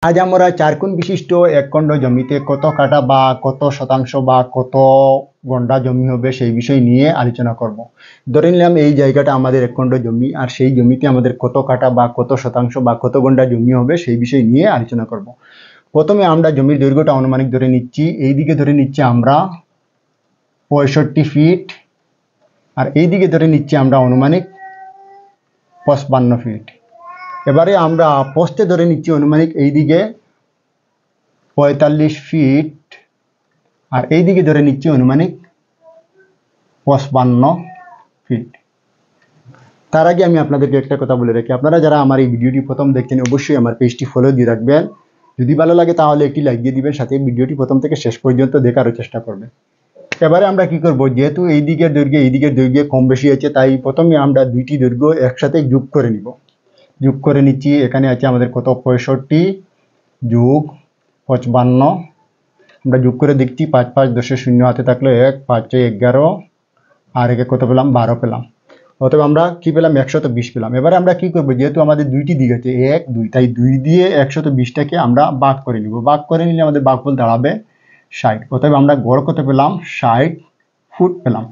আজ আমরা চার কোণ বিশিষ্ট এক খণ্ড জমিতে কত কাঠা বা কত শতাংশ বা কত গন্ডা জমি হবে সেই বিষয় নিয়ে আলোচনা করব। ধরে নিলাম এই জায়গাটা আমাদের এক খণ্ড জমি, আর সেই জমিতে আমাদের কত কাঠা বা কত শতাংশ বা কত গন্ডা জমি হবে সেই বিষয় নিয়ে আলোচনা করব। প্রথমে আমরা জমির দৈর্ঘ্যটা আনুমানিক ধরে নিচ্ছি, এইদিকে ধরে নিচ্ছি আমরা 65 ফিট, আর এইদিকে ধরে নিচ্ছি আমরা আনুমানিক 55 ফিট। এবারে আমরা পোস্টে ধরে নিচ্ছি আনুমানিক এইদিকে 45 ফিট, আর এইদিকে ধরে নিচ্ছি আনুমানিক 55 ফিট। তার আগে আমি আপনাদেরকে একটা কথা বলে রাখি, আপনারা যারা আমার এই ভিডিওটি প্রথম দেখছেন অবশ্যই আমার পেজটি ফলো দিয়ে রাখবেন। যদি ভালো লাগে তাহলে একটি লাইক দিয়ে দিবেন, সাথে ভিডিওটি প্রথম থেকে শেষ পর্যন্ত দেখারও চেষ্টা করবেন। এবারে আমরা কি করব, যেহেতু এই দিকের দৈর্ঘ্য কম বেশি আছে, তাই প্রথমে আমরা দুইটি দৈর্ঘ্য একসাথে যোগ করে নিব। যোগ করে নিচ্ছি, এখানে আছে আমাদের কত 65 যোগ 55, আমরা যোগ করে দেখছি 5 5 10 0 হাতে থাকলো 1, 5 6 11, আর একে কত পেলাম 12 পেলাম। অতএব আমরা কি পেলাম 120 পেলাম। এবারে আমরা কি করব, যেহেতু আমাদের দুইটি দিক আছে 1 2, তাই 2 দিয়ে 120টাকে আমরা ভাগ করে নিব। ভাগ করে নিলে আমাদের ভাগফল দাঁড়াবে 60। অতএব আমরা গড় কত পেলাম 60 ফুট পেলাম।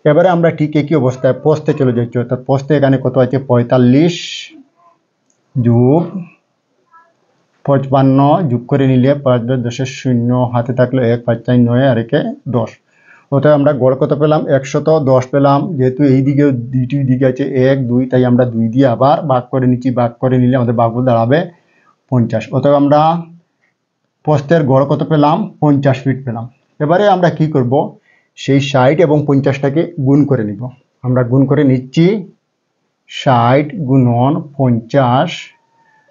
এবারে আমরা ঠিক একই অবস্থায় পোস্টে চলে যাচ্ছি, অর্থাৎ পোস্টে এখানে কত আছে 45 যোগ 55 যোগ করে নিলে 5 10 0 হাতে থাকলো 1, 5 4 9, আর একে 10। অতএব আমরা গড় কত পেলাম 110 পেলাম। যেহেতু এই দিকে দুইটি দিকে আছে 1 2, তাই আমরা 2 দিয়ে আবার ভাগ করে নিচ্ছি। ভাগ করে নিলে আমাদের ভাগফল দাঁড়াবে 50। অতএব আমরা পোস্টের গড় কত পেলাম 50 ফিট পেলাম। এবারে আমরা কি করব, সেই 60 এবং 50টাকে গুণ করে নিব। আমরা গুণ করে নিচ্ছি, 60 গুণন 50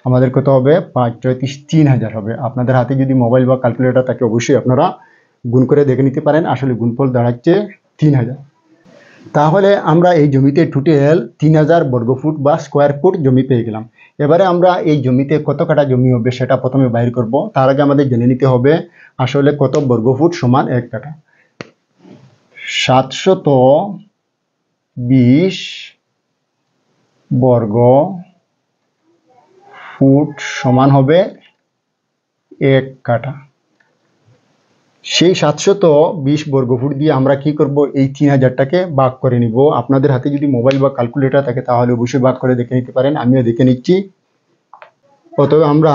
আমাদের কত হবে 5 34 3000 হবে। আপনাদের হাতে যদি মোবাইল বা ক্যালকুলেটর থাকে অবশ্যই আপনারা গুণ করে দেখে নিতে পারেন, আসলে গুণফল দাঁড়াচ্ছে 3000। তাহলে আমরা এই জমিতে টোটাল 3000 বর্গফুট বা স্কোয়ার ফুট জমি পেয়ে গেলাম। এবারে আমরা এই জমিতে কত কাঠা জমি হবে সেটা প্রথমে বাইর করব। তার আগে আমাদের জেনে নিতে হবে আসলে কত বর্গফুট সমান 1 কাঠা। 720 বর্গ ফুট সমান হবে 1 কাঠা। সেই 720 বর্গফুট দিয়ে আমরা কি করব, এই 3000টাকে ভাগ করে নিব। আপনাদের হাতে যদি মোবাইল বা ক্যালকুলেটর থাকে তাহলে অবশ্যই ভাগ করে দেখে নিতে পারেন, আমিও দেখে নিচ্ছি। অতএব আমরা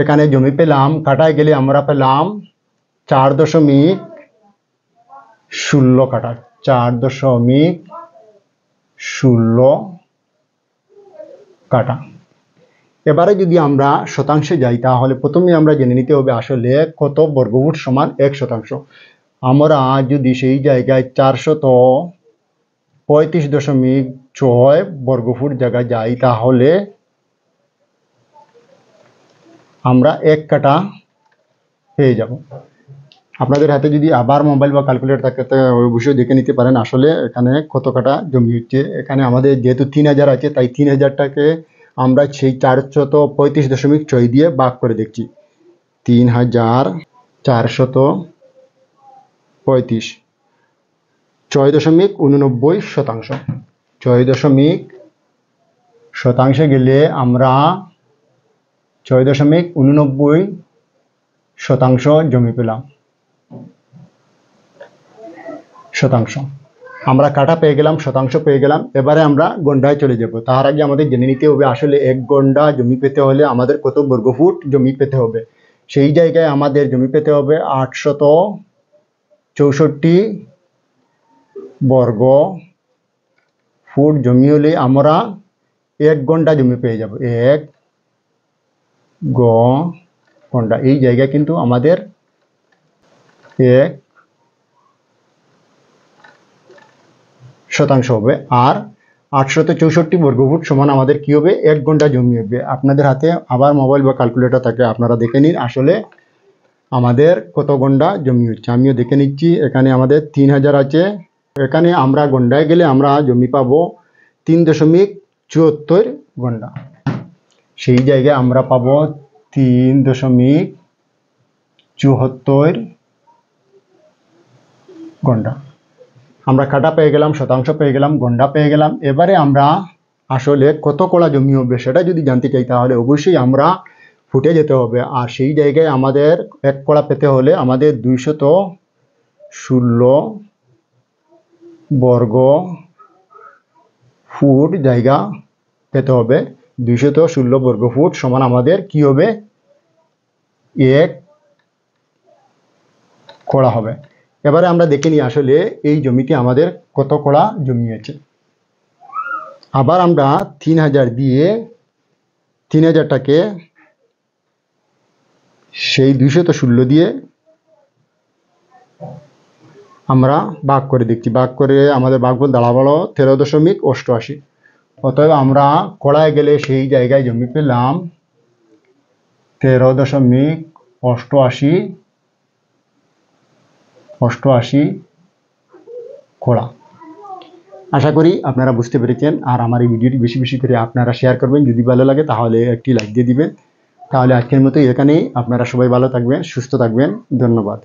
এখানে জমি পেলাম, কাটায় গেলে আমরা পেলাম 4.16 কাঠা। 4.16 কাঠা। এবারে যদি আমরা শতাংশে যাই তাহলে প্রথমে আমরা জেনে নিতে হবে আসলে কত বর্গফুট সমান 1 শতাংশ। আমরা যদি সেই জায়গায় 435.6 বর্গফুট জায়গায় যাই তাহলে আমরা 1 কাঠা পেয়ে যাব। আপনাদের হাতে যদি আবার মোবাইল বা ক্যালকুলেটর থাকে তো অবশ্যই দেখে নিতে পারেন আসলে এখানে কত কাঠা জমি হচ্ছে। এখানে আমাদের যেহেতু 3000 আছে তাই 3000টাকে আমরা সেই 435.6 দিয়ে ভাগ করে দেখছি। 3435, 6.89 শতাংশ। 6 শতাংশে গেলে আমরা 6.89 শতাংশ জমি পেলাম। শতাংশ আমরা কাঠা পেয়ে গেলাম, শতাংশ পেয়ে গেলাম। এবারে আমরা গন্ডায় চলে যাব। তার আগে আমাদের জেনে নিতে হবে আসলে 1 গন্ডা জমি পেতে হলে আমাদের কত বর্গফুট জমি পেতে হবে। সেই জায়গায় আমাদের জমি পেতে হবে 864 বর্গ ফুট জমি হলে আমরা 1 গন্ডা জমি পেয়ে যাব। 1 গন্ডা, এই জায়গায় কিন্তু আমাদের 1 শতাংশ হবে। আর 864 বর্গফুট সমান আমাদের কি হবে 1 গন্ডা জমি হবে। আপনাদের হাতে আবার মোবাইল বা ক্যালকুলেটর থাকে আপনারা দেখে নিন আসলে আমাদের কত গন্ডা জমি হচ্ছে। আমিও দেখে নিচ্ছি, এখানে আমাদের 3000 আছে। এখানে আমরা গন্ডায় গেলে আমরা জমি পাবো 3.74 গন্ডা। সেই জায়গায় আমরা পাবো 3.74 গন্ডা। আমরা কাঠা পেয়ে গেলাম, শতাংশ পেয়ে গেলাম, গন্ডা পেয়ে গেলাম। এবারে আমরা আসলে কত কড়া জমি হবে সেটা যদি জানতে চাই তাহলে অবশ্যই আমরা ফুটে যেতে হবে। আর সেই জায়গায় আমাদের 1 কড়া পেতে হলে আমাদের 216 বর্গ ফুট জায়গা পেতে হবে। 216 বর্গ ফুট সমান আমাদের কি হবে? 1 কড়া হবে। এবারে আমরা দেখে নিই আসলে এই জমিতে আমাদের কত কড়া জমি আছে। আবার আমরা 3000 দিয়ে 3000টাকে সেই 216 দিয়ে আমরা ভাগ করে দেখছি। ভাগ করে আমাদের ভাগফল দাঁড়ালো 13.88। অতএব আমরা কড়ায় গেলে সেই জায়গায় জমি পেলাম 13.88 কড়া। আশা করি আপনারা বুঝতে পেরেছেন। আর আমার এই ভিডিওটি বেশি বেশি করে আপনারা শেয়ার করবেন। যদি ভালো লাগে তাহলে একটি লাইক দিয়ে দিবেন। তাহলে আজকের মতো এখানেই। আপনারা সবাই ভালো থাকবেন, সুস্থ থাকবেন। ধন্যবাদ।